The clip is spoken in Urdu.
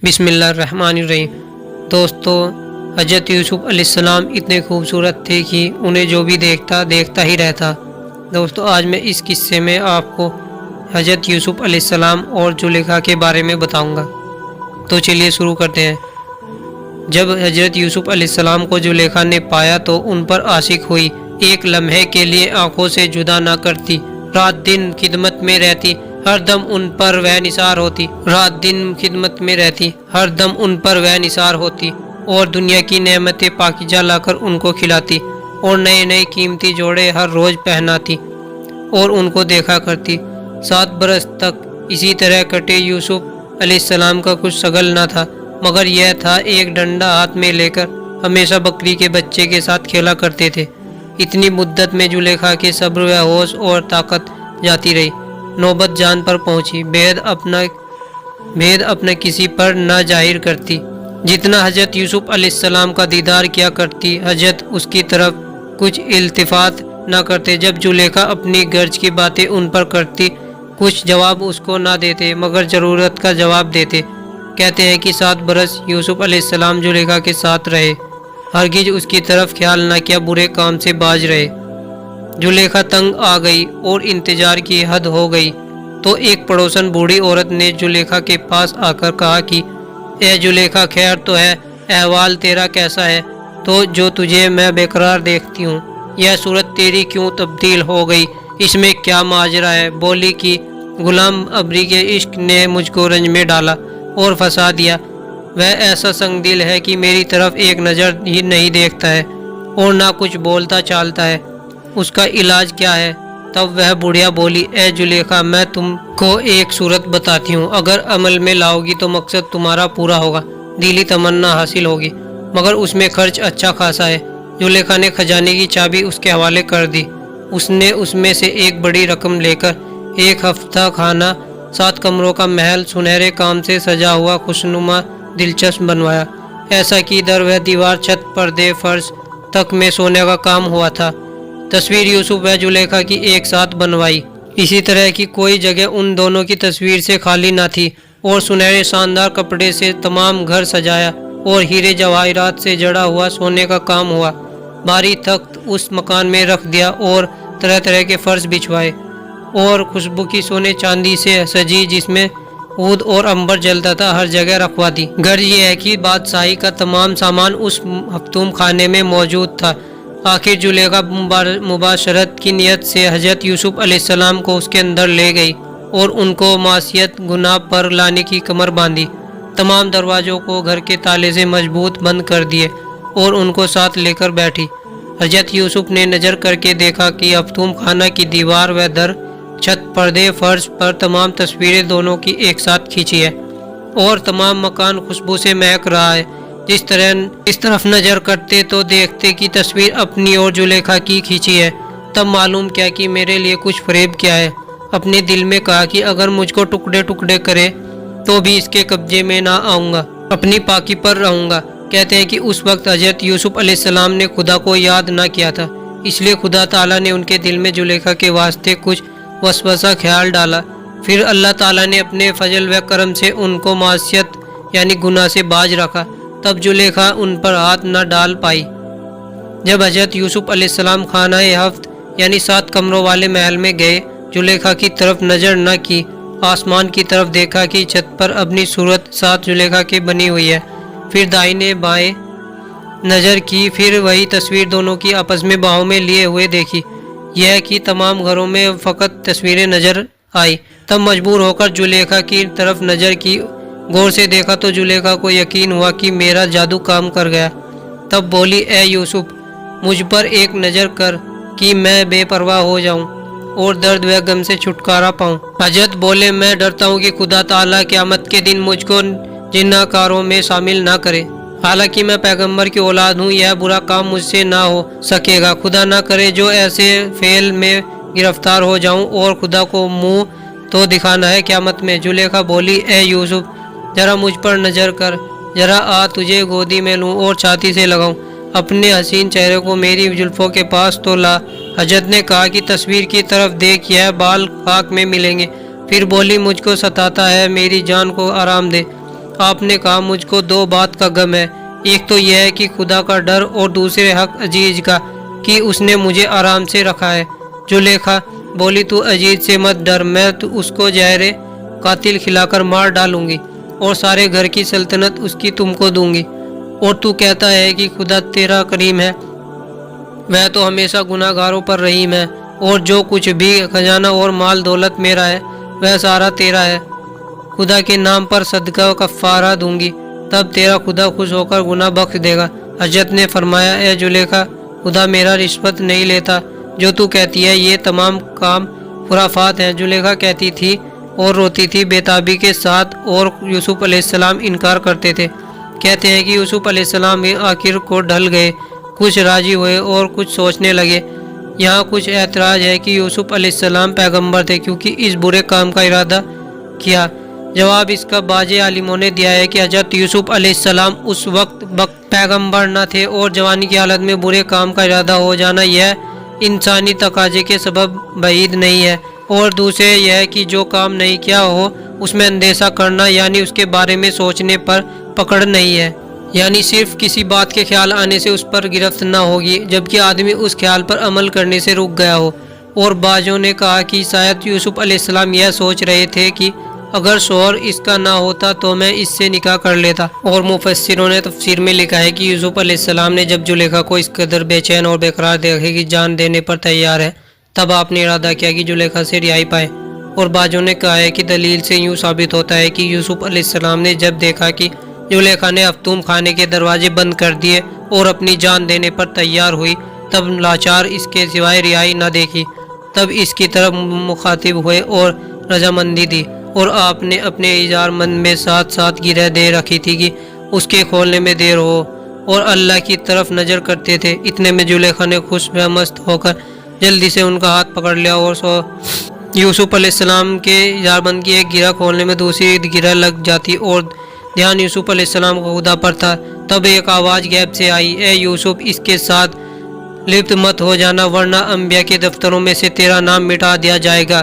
بسم اللہ الرحمن الرحیم۔ دوستو، حضرت یوسف علیہ السلام اتنے خوبصورت تھے کہ انہیں جو بھی دیکھتا ہی رہتا۔ دوستو، آج میں اس قصے میں آپ کو حضرت یوسف علیہ السلام اور زلیخا کے بارے میں بتاؤں گا۔ تو چلیے شروع کرتے ہیں۔ جب حضرت یوسف علیہ السلام کو زلیخا نے پایا تو ان پر عاشق ہوئی، ایک لمحے کے لیے آنکھوں سے جدا نہ کرتی، رات دن خدمت میں رہتی، ہر دم ان پر وہ نثار ہوتی اور دنیا کی نعمتیں پاکیزہ لا کر ان کو کھلاتی اور نئے نئے قیمتی جوڑے ہر روز پہناتی اور ان کو دیکھا کرتی۔ 7 برس تک اسی طرح کٹے۔ یوسف علیہ السلام کا کچھ شغل نہ تھا مگر یہ تھا ایک ڈنڈا ہاتھ میں لے کر ہمیشہ بکری کے بچے کے ساتھ کھیلا کرتے تھے۔ اتنی مدت میں زلیخا کے صبر و ہوش اور طاقت جاتی رہی۔ نوبت جان پر پہنچی، بھید اپنا کسی پر نہ ظاہر کرتی۔ جتنا حضرت یوسف علیہ السلام کا دیدار کیا کرتی، حضرت اس کی طرف کچھ التفات نہ کرتے۔ جب زلیخا اپنی غرض کی باتیں ان پر کرتی، کچھ جواب اس کو نہ دیتے مگر ضرورت کا جواب دیتے۔ کہتے ہیں کہ 7 برس یوسف علیہ السلام زلیخا کے ساتھ رہے، ہرگز اس کی طرف خیال نہ کیا، برے کام سے باز رہے۔ زلیخا تنگ آ گئی اور انتظار کی حد ہو گئی تو ایک پڑوسن بوڑھی عورت نے زلیخا کے پاس آ کر کہا کہ اے زلیخا، خیر تو ہے، احوال تیرا کیسا ہے؟ تو جو تجھے میں بیقرار دیکھتی ہوں، یہ صورت تیری کیوں تبدیل ہو گئی؟ اس میں کیا ماجرا ہے؟ بولی کہ غلام ابری کے عشق نے مجھ کو رنج میں ڈالا اور پھنسا دیا۔ وہ ایسا سنگ دل ہے کہ میری طرف ایک نظر ہی نہیں دیکھتا ہے اور نہ کچھ بولتا چالتا ہے۔ اس کا علاج کیا ہے؟ تب وہ بڑھیا بولی، اے زلیخا، میں تم کو ایک صورت بتاتی ہوں، اگر عمل میں لاؤ گی تو مقصد تمہارا پورا ہوگا، دلی تمنا حاصل ہوگی، مگر اس میں خرچ اچھا خاصا ہے۔ زلیخا نے خزانے کی چابی اس کے حوالے کر دی۔ اس نے اس میں سے ایک بڑی رقم لے کر ایک ہفتہ خانہ، 7 کمروں کا محل سنہرے کام سے سجا ہوا خوشنما دلچسپ بنوایا، ایسا کہ در و دیوار، چھت، پردے، فرش تک میں سونے کا کام ہوا تھا۔ تصویر یوسف و زلیخا کی ایک ساتھ بنوائی، اسی طرح کی کوئی جگہ ان دونوں کی تصویر سے خالی نہ تھی، اور سنہرے شاندار کپڑے سے تمام گھر سجایا اور ہیرے جواہرات سے جڑا ہوا سونے کا کام ہوا۔ بھاری تخت اس مکان میں رکھ دیا اور طرح طرح کے فرش بچھوائے اور خوشبو کی سونے چاندی سے سجی جس میں عود اور عنبر جلتا تھا ہر جگہ رکھوا دی۔ غرض یہ ہے کہ بادشاہی کا تمام سامان اس مختوم خانے میں موجود تھا۔ آخر زلیخا مباشرت کی نیت سے حضرت یوسف علیہ السلام کو اس کے اندر لے گئی اور ان کو معصیت گناہ پر لانے کی کمر باندھی۔ تمام دروازوں کو گھر کے تالے سے مضبوط بند کر دیے اور ان کو ساتھ لے کر بیٹھی۔ حضرت یوسف نے نظر کر کے دیکھا کہ مختوم خانہ کی دیوار و در، چھت، پردے، فرش پر تمام تصویریں دونوں کی ایک ساتھ کھینچی ہے اور تمام مکان خوشبو سے مہک رہا ہے۔ اس طرف نظر کرتے تو دیکھتے کہ تصویر اپنی اور زلیخا کی کھینچی ہے۔ تب معلوم کیا کہ میرے لیے کچھ فریب کیا ہے۔ اپنے دل میں کہا کہ اگر مجھ کو ٹکڑے ٹکڑے کرے تو بھی اس کے قبضے میں نہ آؤں گا، اپنی پاکی پر رہوں گا۔ کہتے ہیں کہ اس وقت حضرت یوسف علیہ السلام نے خدا کو یاد نہ کیا تھا، اس لیے خدا تعالیٰ نے ان کے دل میں زلیخا کے واسطے کچھ وسوسہ خیال ڈالا۔ پھر اللہ تعالیٰ نے اپنے فضل و کرم سے ان کو معصیت یعنی گناہ سے باز رکھا، تب زلیخا ان پر ہاتھ نہ ڈال پائی۔ جب حضرت یوسف علیہ السلام خانہ ہفت یعنی 7 کمروں والے محل میں گئے، زلیخا کی طرف نظر نہ کی، آسمان کی طرف دیکھا کہ چھت پر اپنی صورت 7 زلیخا کی بنی ہوئی ہے۔ پھر دائیں بائیں نظر کی، پھر وہی تصویر دونوں کی آپس میں باہوں میں لیے ہوئے دیکھی۔ یہ کہ تمام گھروں میں فقط تصویریں نظر آئی۔ تب مجبور ہو کر زلیخا کی طرف نظر کی، غور سے دیکھا تو زلیخا کو یقین ہوا کہ میرا جادو کام کر گیا۔ تب بولی، اے یوسف، مجھ پر ایک نظر کر کہ میں بے پرواہ ہو جاؤں اور درد و غم سے چھٹکارا پاؤں۔ حضرت بولے، میں ڈرتا ہوں کہ خدا تعالیٰ قیامت کے دن مجھ کو جنہ کاروں میں شامل نہ کرے، حالانکہ میں پیغمبر کی اولاد ہوں، یہ برا کام مجھ سے نہ ہو سکے گا۔ خدا نہ کرے جو ایسے فعل میں گرفتار ہو جاؤں، اور خدا کو منہ تو دکھانا ہے قیامت میں۔ زلیخا بولی، اے یوسف، ذرا مجھ پر نظر کر، ذرا آ تجھے گودی میں لوں اور چھاتی سے لگاؤں، اپنے حسین چہرے کو میری زلفوں کے پاس تو لا۔ حضرت نے کہا کہ تصویر کی طرف دیکھ، یہ بال خاک میں ملیں گے۔ پھر بولی، مجھ کو ستاتا ہے، میری جان کو آرام دے۔ آپ نے کہا مجھ کو دو بات کا غم ہے، ایک تو یہ ہے کہ خدا کا ڈر، اور دوسرے حق عزیز کا کہ اس نے مجھے آرام سے رکھا ہے۔ زلیخا بولی تو عزیز سے مت ڈر، میں تو اس کو زہر قاتل کھلا کر مار ڈالوں گی اور سارے گھر کی سلطنت اس کی تم کو دوں گی۔ اور تو کہتا ہے کہ خدا تیرا کریم ہے، وہ تو ہمیشہ گناہ گاروں پر رحیم ہے، اور جو کچھ بھی خزانہ اور مال دولت میرا ہے وہ سارا تیرا ہے، خدا کے نام پر صدقہ و کفارہ دوں گی، تب تیرا خدا خوش ہو کر گناہ بخش دے گا۔ حضرت نے فرمایا اے زلیخا، خدا میرا رشوت نہیں لیتا، جو تو کہتی ہے یہ تمام کام خرافات ہیں۔ زلیخا کہتی تھی اور روتی تھی بے تابی کے ساتھ، اور یوسف علیہ السلام انکار کرتے تھے۔ کہتے ہیں کہ یوسف علیہ السلام بھی آخر کو ڈھل گئے، کچھ راضی ہوئے اور کچھ سوچنے لگے۔ یہاں کچھ اعتراض ہے کہ یوسف علیہ السلام پیغمبر تھے کیونکہ اس برے کام کا ارادہ کیا۔ جواب اس کا بعض عالموں نے دیا ہے کہ حضرت یوسف علیہ السلام اس وقت پیغمبر نہ تھے، اور جوانی کی حالت میں برے کام کا ارادہ ہو جانا یہ انسانی تقاضے کے سبب بعید نہیں ہے، اور دوسرے یہ کہ جو کام نہیں کیا ہو اس میں اندیشہ کرنا یعنی اس کے بارے میں سوچنے پر پکڑ نہیں ہے، یعنی صرف کسی بات کے خیال آنے سے اس پر گرفت نہ ہوگی جبکہ آدمی اس خیال پر عمل کرنے سے رک گیا ہو۔ اور بعضوں نے کہا کہ شاید یوسف علیہ السلام یہ سوچ رہے تھے کہ اگر شوہر اس کا نہ ہوتا تو میں اس سے نکاح کر لیتا۔ اور مفسروں نے تفسیر میں لکھا ہے کہ یوسف علیہ السلام نے جب زلیخا کو اس قدر بے چین اور بے قرار دیکھے کہ جان دینے پر تیار ہے، تب آپ نے ارادہ کیا کہ زلیخا سے رہائی پائے۔ اور بعضوں نے کہا ہے کہ دلیل سے یوں ثابت ہوتا ہے کہ یوسف علیہ السلام نے جب دیکھا کہ زلیخا نے افطوم خانے کے دروازے بند کر دیے اور اپنی جان دینے پر تیار ہوئی، تب لاچار اس کے سوائے رہائی نہ دیکھی، تب اس کی طرف مخاطب ہوئے اور رضامندی دی، اور آپ نے اپنے اظہار مند میں ساتھ ساتھ گرہ دے رکھی تھی کہ اس کے کھولنے میں دیر ہو، اور اللہ کی طرف نظر کرتے تھے۔ اتنے میں زلیخا نے خوش و مست ہو کر جلدی سے ان کا ہاتھ پکڑ لیا، اور یوسف علیہ السلام کے اظہار مند کی ایک گرہ کھولنے میں دوسری گرہ لگ جاتی، اور دھیان یوسف علیہ السلام کو خدا پر تھا۔ تب ایک آواز غیب سے آئی، اے یوسف، اس کے ساتھ لپت مت ہو جانا ورنہ انبیاء کے دفتروں میں سے تیرا نام مٹا دیا جائے گا۔